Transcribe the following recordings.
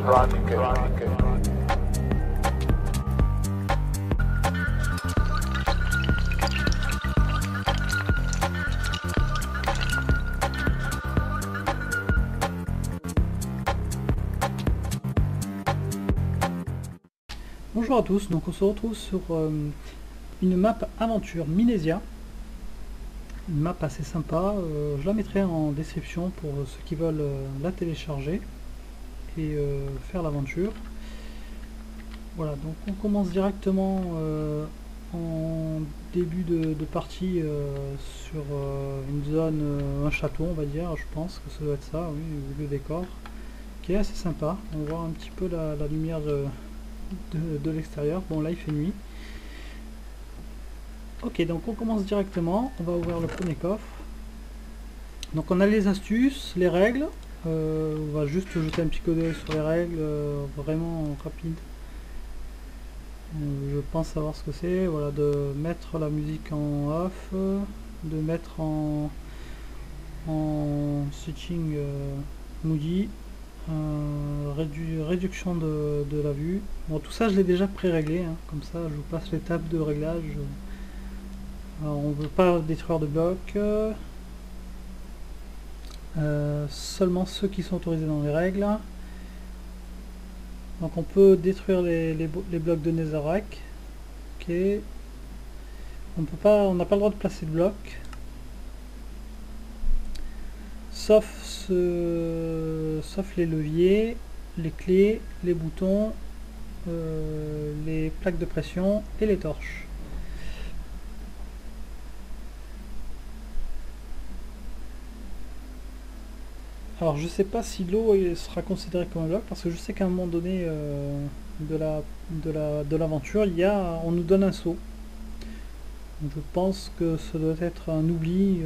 Bonjour à tous, donc on se retrouve sur une map aventure Minesia, une map assez sympa, je la mettrai en description pour ceux qui veulent la télécharger et faire l'aventure. Voilà, donc on commence directement en début de partie sur une zone, un château on va dire, je pense que ça doit être ça, oui, le décor, qui est assez sympa. On voit un petit peu la lumière de l'extérieur. Bon, là il fait nuit. Ok, donc on commence directement. On va ouvrir le premier coffre. Donc on a les astuces, les règles. On va juste jeter un petit coup d'œil sur les règles, vraiment rapide. Je pense savoir ce que c'est. Voilà, de mettre la musique en off, de mettre en switching moody. Réduction de la vue. Bon, tout ça je l'ai déjà pré-réglé, hein. Comme ça je vous passe l'étape de réglage. Alors, on ne veut pas détruire de blocs, seulement ceux qui sont autorisés dans les règles. Donc on peut détruire les blocs de Netherrack. Ok. On n'a pas le droit de placer de blocs. Sauf les leviers, les clés, les boutons, les plaques de pression et les torches. Alors je sais pas si l'eau sera considérée comme un bloc, parce que je sais qu'à un moment donné de l'aventure, on nous donne un seau. Donc, je pense que ça doit être un oubli.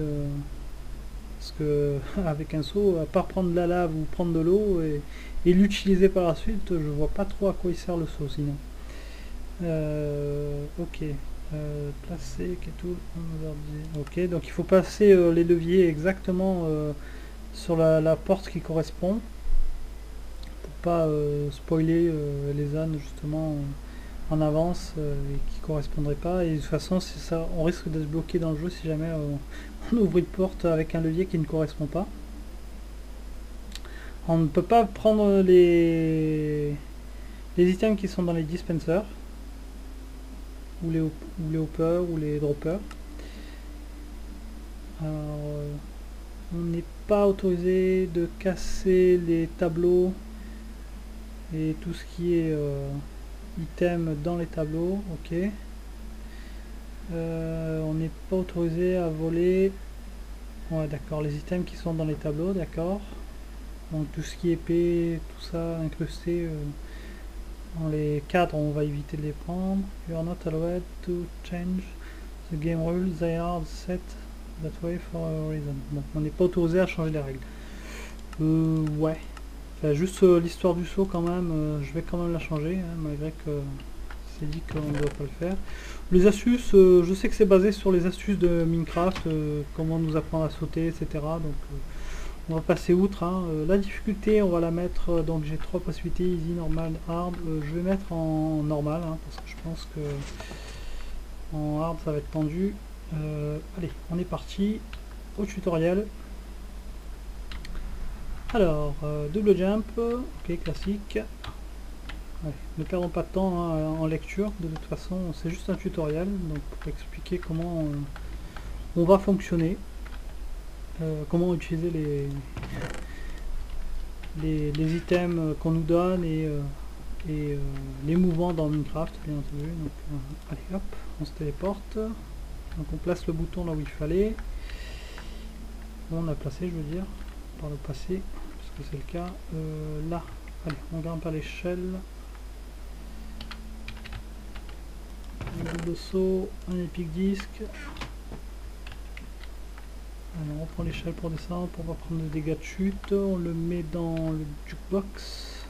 Parce que avec un seau, à part prendre de la lave ou prendre de l'eau et l'utiliser par la suite, je vois pas trop à quoi il sert le seau sinon. Ok, placer, ok, donc il faut passer les leviers exactement sur la porte qui correspond pour pas spoiler les zones justement en avance et qui correspondraient pas, et de toute façon c'est ça, on risque de se bloquer dans le jeu si jamais on ouvre une porte avec un levier qui ne correspond pas. On ne peut pas prendre les items qui sont dans les dispensers ou les hoppers ou les droppers. Alors, on n'est pas autorisé de casser les tableaux et tout ce qui est item dans les tableaux. Ok. On n'est pas autorisé à voler. Ouais, d'accord, les items qui sont dans les tableaux, d'accord. Donc tout ce qui est épée, tout ça incrusté dans les cadres, on va éviter de les prendre. You are not allowed to change the game rules, they are set that way for a reason. Bon, on n'est pas autorisé à changer les règles. Ouais. Enfin, juste l'histoire du saut quand même, je vais quand même la changer, hein, malgré que c'est dit qu'on ne doit pas le faire. Les astuces, je sais que c'est basé sur les astuces de Minecraft, comment nous apprendre à sauter, etc. Donc on va passer outre, hein. La difficulté, on va la mettre, donc j'ai 3 possibilités, easy, normal, hard. Je vais mettre en normal, hein, parce que je pense que en hard ça va être tendu. Allez, on est parti au tutoriel. Alors, double jump, ok, classique. Ouais, ne perdons pas de temps hein, en lecture, de toute façon c'est juste un tutoriel donc pour expliquer comment on va fonctionner, comment utiliser les items qu'on nous donne et les mouvements dans Minecraft bien entendu. Donc, allez hop, on se téléporte, donc on place le bouton là où il fallait, on a placé je veux dire par le passé parce que c'est le cas. Là, allez, on grimpe à l'échelle. Un double saut, un épic disque. Alors on prend l'échelle pour descendre, pour pas prendre de dégâts de chute. On le met dans le jukebox.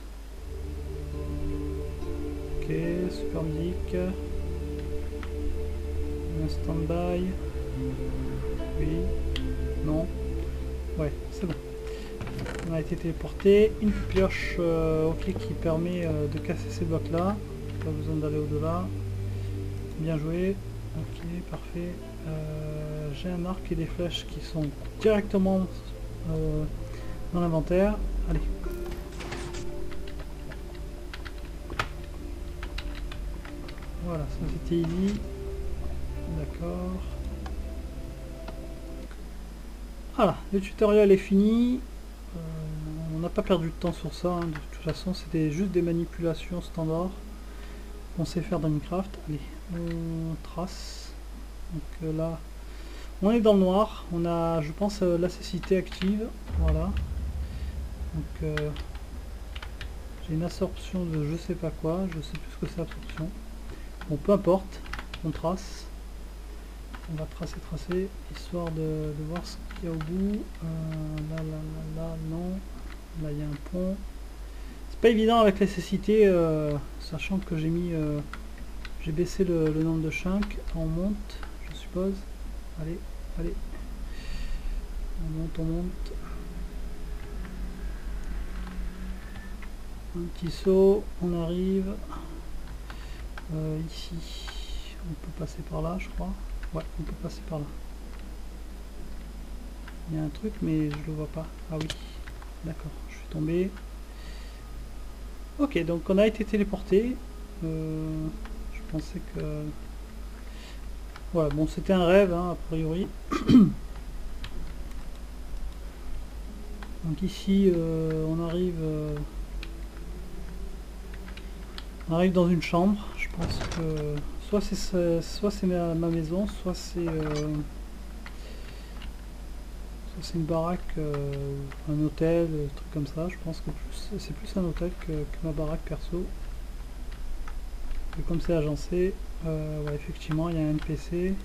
Ok, super musique. Un stand-by. Oui. Non. Ouais, c'est bon. On a été téléporté. Une pioche ok, qui permet de casser ces blocs là. Pas besoin d'aller au-delà. Bien joué. Ok, parfait. J'ai un arc et des flèches qui sont directement dans l'inventaire. Allez. Voilà, ça c'était easy. D'accord. Voilà, le tutoriel est fini. On n'a pas perdu de temps sur ça, hein. De toute façon c'était juste des manipulations standards qu'on sait faire dans Minecraft. Allez, on trace. Donc là, on est dans le noir. On a, je pense, la cécité active. Voilà. Donc j'ai une absorption de je sais pas quoi. Je sais plus ce que c'est absorption. Bon, peu importe. On trace. On va tracer, histoire de voir ce qu'il y a au bout. Là, non. Là, il y a un pont. C'est pas évident avec la cécité, sachant que j'ai mis... j'ai baissé le nombre de chunks. On monte, je suppose. Allez, allez. On monte. Un petit saut, on arrive. Ici, on peut passer par là, je crois. Ouais, on peut passer par là. Il y a un truc, mais je le vois pas. Ah oui, d'accord, je suis tombé. Ok, donc on a été téléporté. Je pensais que... Voilà, bon, c'était un rêve, hein, a priori. Donc ici, on arrive dans une chambre. Je pense que soit c'est ma maison, soit c'est une baraque, un hôtel, un truc comme ça. Je pense que c'est plus un hôtel que ma baraque perso. Et comme c'est agencé, ouais, effectivement, il y a un NPC.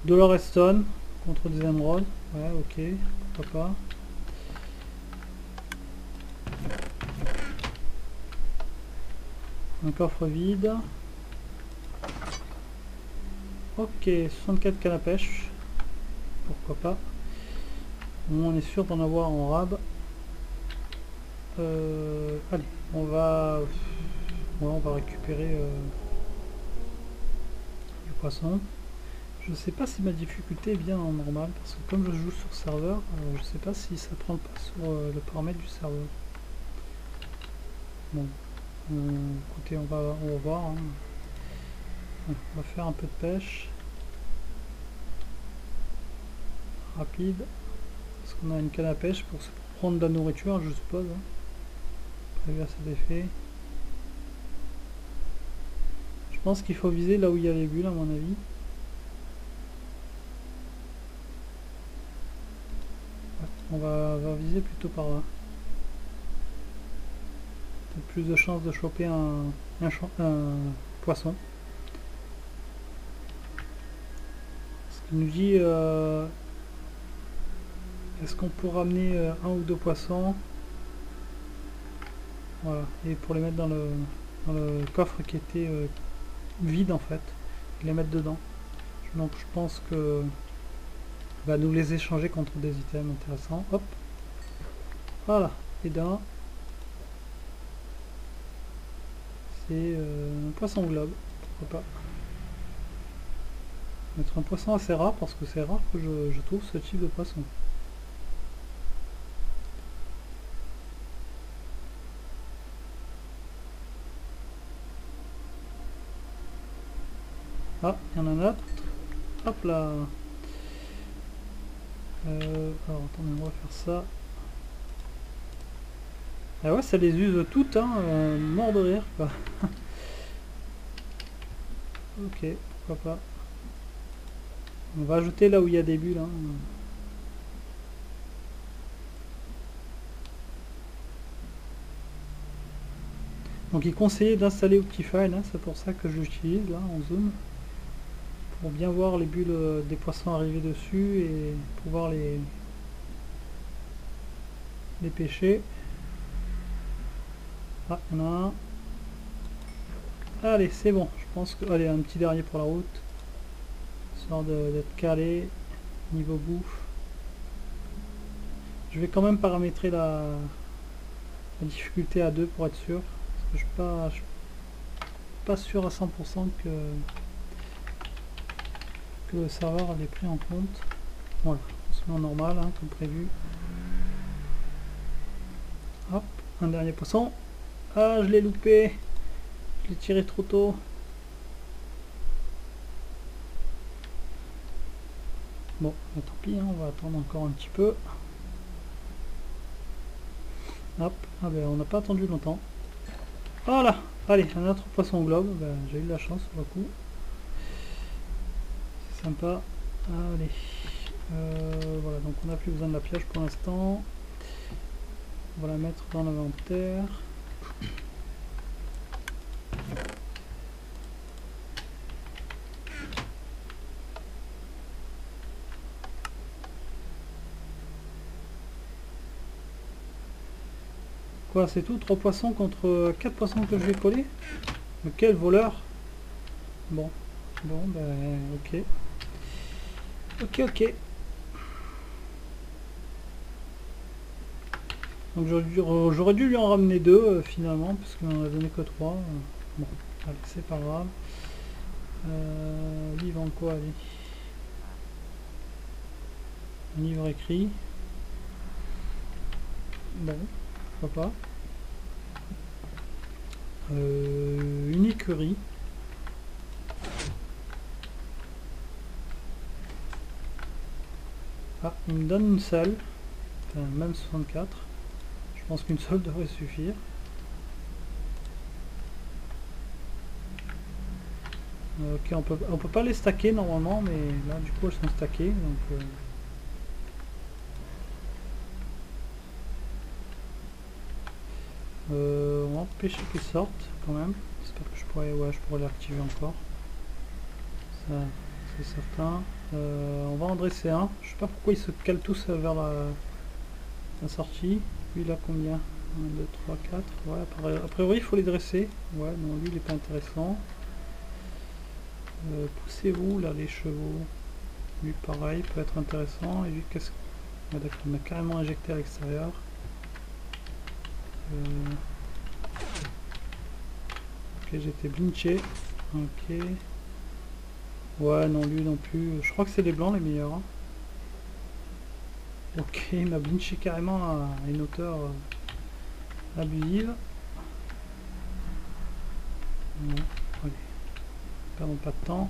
De l'or redstone contre des émeraudes. Ouais, ok, pourquoi pas. Un coffre vide. Ok, 64 cannes à pêche. Pourquoi pas. On est sûr d'en avoir en rab. Allez, on va récupérer du poisson. Je sais pas si ma difficulté est bien en normal, parce que comme je joue sur serveur, je sais pas si ça prend pas sur le paramètre du serveur. Bon, écoutez, on va voir. Hein. On va faire un peu de pêche. Rapide. Parce qu'on a une canne à pêche pour se prendre de la nourriture, je suppose. Hein. Prévu à cet effet. Je pense qu'il faut viser là où il y a les bulles, à mon avis. On va viser plutôt par là. Peut-être plus de chances de choper un poisson. Ce qu'il nous dit, est-ce qu'on peut ramener un ou deux poissons? Voilà, et pour les mettre dans le coffre qui était vide en fait, et les mettre dedans. Donc je pense que va nous les échanger contre des items intéressants. Hop, voilà, et d'un, c'est un poisson globe, pourquoi pas. Mettre un poisson assez rare parce que c'est rare que je trouve ce type de poisson. Ah, il y en a un autre. Hop là. Alors attendez, on va faire ça. Ah ouais, ça les use toutes, hein, mort de rire quoi. Ok, pourquoi pas. On va ajouter là où il y a des bulles. Hein. Donc il conseillait d'installer Optifine, hein, c'est pour ça que je l'utilise là en zoom. Pour bien voir les bulles des poissons arriver dessus et pouvoir les pêcher. Ah, il y en a un. Allez, c'est bon. Je pense que... Allez, un petit dernier pour la route. Histoire d'être calé. Niveau bouffe. Je vais quand même paramétrer la difficulté à 2 pour être sûr. Parce que je suis pas sûr à 100% que le serveur l'ait pris en compte. Voilà, on se met en normal, hein, comme prévu. Hop, un dernier poisson. Ah, je l'ai loupé. Je l'ai tiré trop tôt. Bon, bah, tant pis, hein, on va attendre encore un petit peu. Hop, ah ben on n'a pas attendu longtemps. Voilà, allez, un autre poisson globe. Ben, j'ai eu de la chance sur le coup. C'est sympa. Allez, voilà, donc on n'a plus besoin de la pioche pour l'instant. On va la mettre dans l'inventaire. Quoi, c'est tout? 3 poissons contre 4 poissons que je vais coller? Mais quel voleur! Bon, bon, ben, ok. Ok. Donc j'aurais dû lui en ramener 2 finalement, parce qu'il m'en a donné que 3. Bon, allez, c'est pas grave. Livre en quoi, allez? Un livre écrit. Bon, pourquoi pas. Une écurie. Ah, il me donne une seule. Enfin, même 64. Je pense qu'une seule devrait suffire. Ok, on peut pas les stacker normalement, mais là du coup elles sont stackées. Donc, on va empêcher qu'ils sortent quand même. J'espère que je pourrais l'activer encore. Ça, c'est certain. On va en dresser un. Je sais pas pourquoi ils se calent tous vers la sortie. Lui il a combien? 1, 2, 3, 4. Ouais, a priori il faut les dresser. Ouais, non, lui il est pas intéressant. Poussez-vous là les chevaux. Lui pareil, peut être intéressant. Et lui qu'est-ce que... Ouais, d'accord, on a carrément injecté à l'extérieur. Ok, j'étais blinché. Ok. Ouais, non, lui non plus. Je crois que c'est les blancs les meilleurs. Hein. Ok, il m'a blinché carrément à une hauteur abusive. Bon, allez. Perdons pas de temps.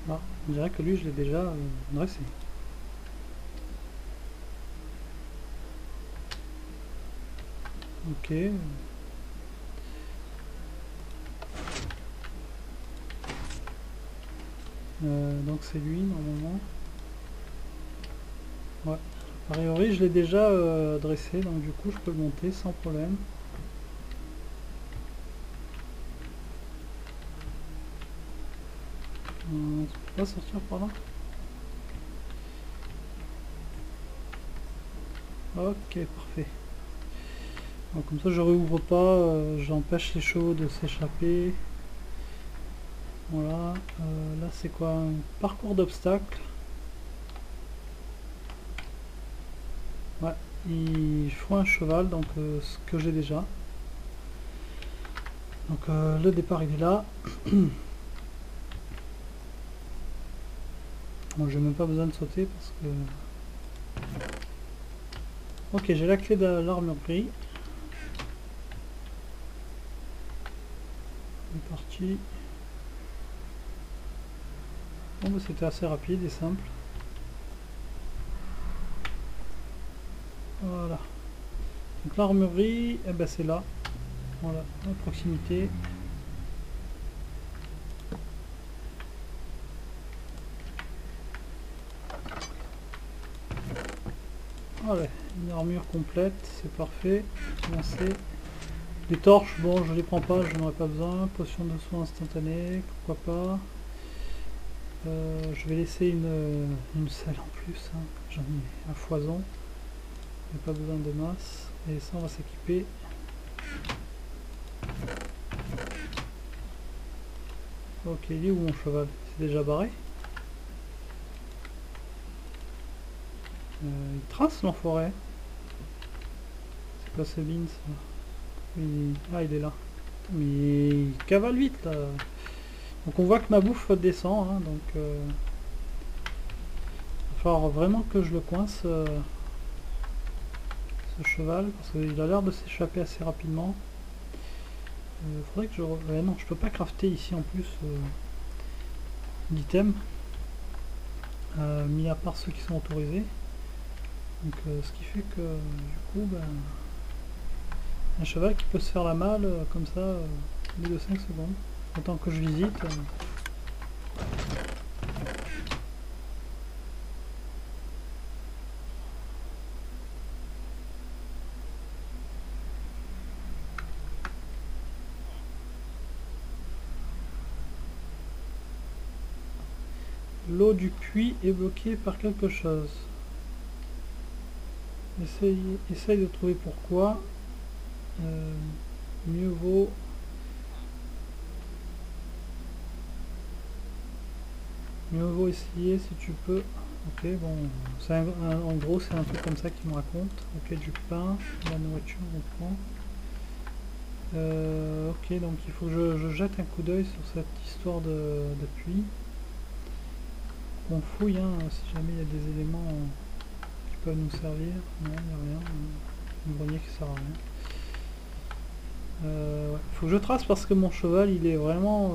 Ah, on dirait que lui je l'ai déjà dressé. Ok. Donc c'est lui normalement. Ouais. A priori je l'ai déjà dressé, donc du coup je peux le monter sans problème. Tu peux pas sortir par là? Ok, parfait. Donc, comme ça je réouvre pas, j'empêche les chevaux de s'échapper. Voilà, là c'est quoi? Un parcours d'obstacles. Ouais, il faut un cheval, donc ce que j'ai déjà. Donc le départ il est là. Bon, j'ai même pas besoin de sauter parce que... Ok, j'ai la clé de l'armurerie. C'est parti. Bon, bah, c'était assez rapide et simple. Voilà. Donc l'armurerie, eh ben, c'est là. Voilà, à proximité. Voilà, une armure complète, c'est parfait. Lancé. Les torches, bon, je les prends pas, je n'en aurai pas besoin. Potion de soin instantanée, pourquoi pas. Je vais laisser une selle en plus, hein. J'en ai à foison. Il n'y a pas besoin de masse. Et ça, on va s'équiper. Ok, il est où mon cheval? C'est déjà barré? Il trace l'enfoiré. C'est quoi ce bin ça? Ah, il est là. Mais il cavale vite là. Donc on voit que ma bouffe descend, hein, donc il va falloir vraiment que je le coince ce cheval, parce qu'il a l'air de s'échapper assez rapidement. Faudrait que je... non, je peux pas crafter ici en plus d'items, mis à part ceux qui sont autorisés. Donc ce qui fait que du coup, ben, un cheval qui peut se faire la malle comme ça, au bout de 5 secondes. Autant que je visite. L'eau du puits est bloquée par quelque chose. Essaye de trouver pourquoi. Mieux vaut... essayer si tu peux. Ok, bon, en gros c'est un truc comme ça qu'il me raconte. Ok, du pain, de la nourriture, on prend. Ok, donc il faut que je jette un coup d'œil sur cette histoire de puits. On fouille, hein, si jamais il y a des éléments qui peuvent nous servir. Non, il n'y a rien. Un grenier qui sert à rien. Ouais. Faut que je trace parce que mon cheval il est vraiment...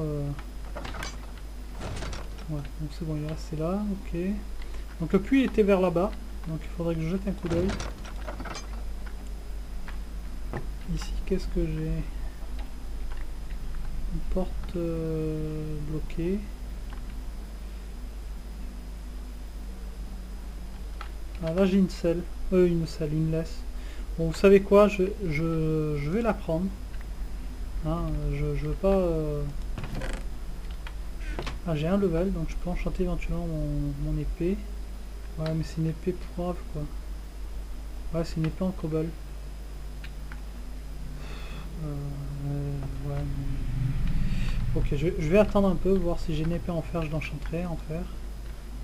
Ouais, donc c'est bon, il est resté là, ok. Donc le puits était vers là-bas, donc il faudrait que je jette un coup d'œil. Ici, qu'est-ce que j'ai? Une porte bloquée. Ah là j'ai une selle, une laisse. Bon, vous savez quoi, je vais la prendre. Hein, je veux pas... Ah, j'ai un level, donc je peux enchanter éventuellement mon épée. Ouais, mais c'est une épée poivre, quoi. Ouais, c'est une épée en cobble. Ouais, mais... Ok, je vais attendre un peu, voir si j'ai une épée en fer, je l'enchanterai en fer.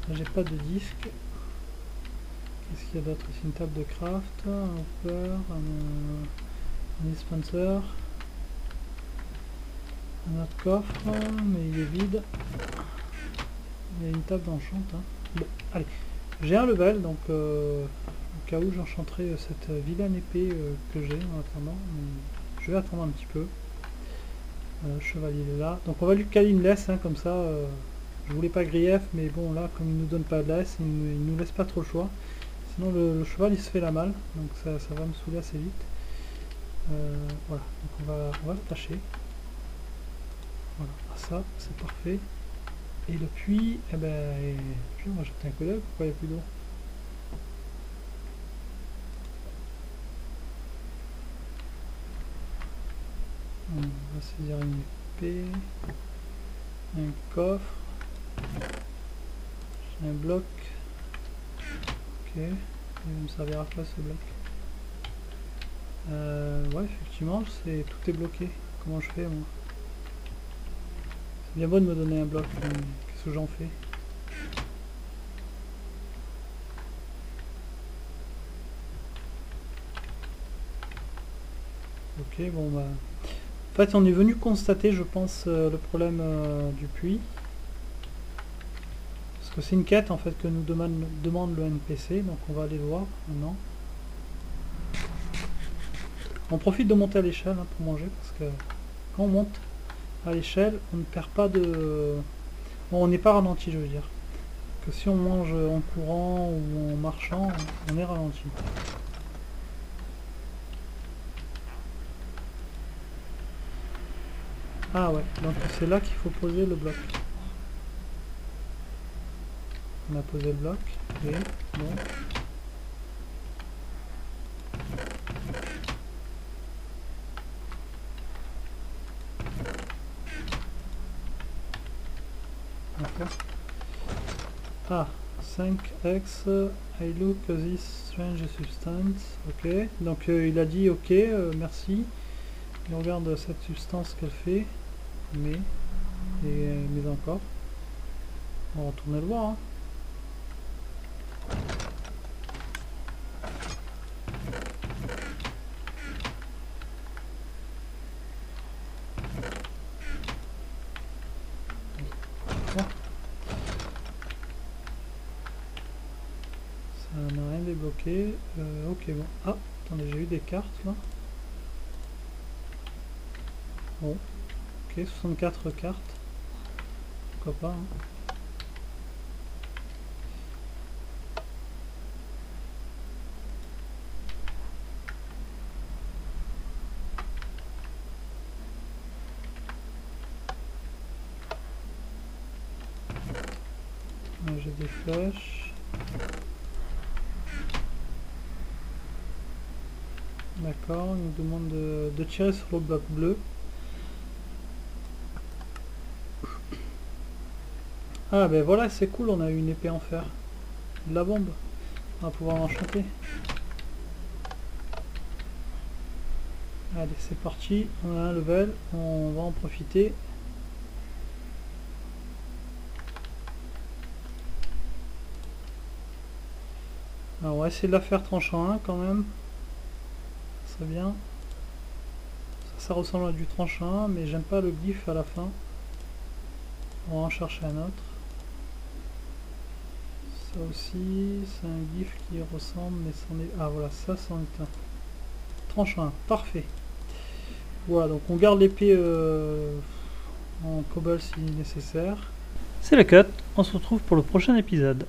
Là, j'ai pas de disque. Qu'est-ce qu'il y a d'autre ici? Une table de craft, un hopper, un dispenser. Un autre coffre, mais il est vide. Il y a une table d'enchant. Hein. Bon, allez. J'ai un level, donc au cas où j'enchanterai cette vilaine épée que j'ai en attendant. Je vais attendre un petit peu. Le chevalier est là. Donc on va lui caler une laisse, hein, comme ça. Je voulais pas grief, mais bon là, comme il nous donne pas de laisse, il nous laisse pas trop le choix. Sinon le cheval il se fait la malle, donc ça va me saouler assez vite. Voilà, donc on va l'attacher. Voilà, ça c'est parfait. Et le puits, eh ben, on va jeter un coup d'œil, pourquoi il n'y a plus d'eau? On va saisir une épée, un coffre, j'ai un bloc. Ok, il va me servir à quoi ce bloc? Ouais, effectivement, tout est bloqué. Comment je fais moi? C'est bien beau de me donner un bloc, mais qu'est-ce que j'en fais? Ok, bon bah... En fait, on est venu constater, je pense, le problème du puits. Parce que c'est une quête, en fait, que nous demande le NPC, donc on va aller voir maintenant. On profite de monter à l'échelle hein, pour manger, parce que quand on monte à l'échelle, on ne perd pas de... Bon, on n'est pas ralenti, je veux dire. Que si on mange en courant ou en marchant, on est ralenti. Ah ouais, donc c'est là qu'il faut poser le bloc. On a posé le bloc, et bon. Ah, 5x, I look this strange substance. Ok, donc il a dit ok, merci. Il regarde cette substance qu'elle fait, mais encore. On va retourner le voir. Hein. Ça n'a rien débloqué. Ok, bon. Ah, attendez, j'ai eu des cartes là. Bon. Ok, 64 cartes. Pourquoi pas. Hein. J'ai des flèches. D'accord, il nous demande de tirer sur le bloc bleu. Ah ben voilà, c'est cool, on a une épée en fer. De la bombe. On va pouvoir l'enchanter. Allez, c'est parti. On a un level, on va en profiter. Alors on va essayer de la faire tranchant 1 quand même. Ça serait bien. Ça ressemble à du tranchant 1, mais j'aime pas le glyphe à la fin. On va en chercher un autre. Ça aussi, c'est un glyphe qui ressemble, mais c'en est... Ah voilà, ça c'en est un. Tranchant 1, parfait. Voilà, donc on garde l'épée en cobalt si nécessaire. C'est le cut, on se retrouve pour le prochain épisode.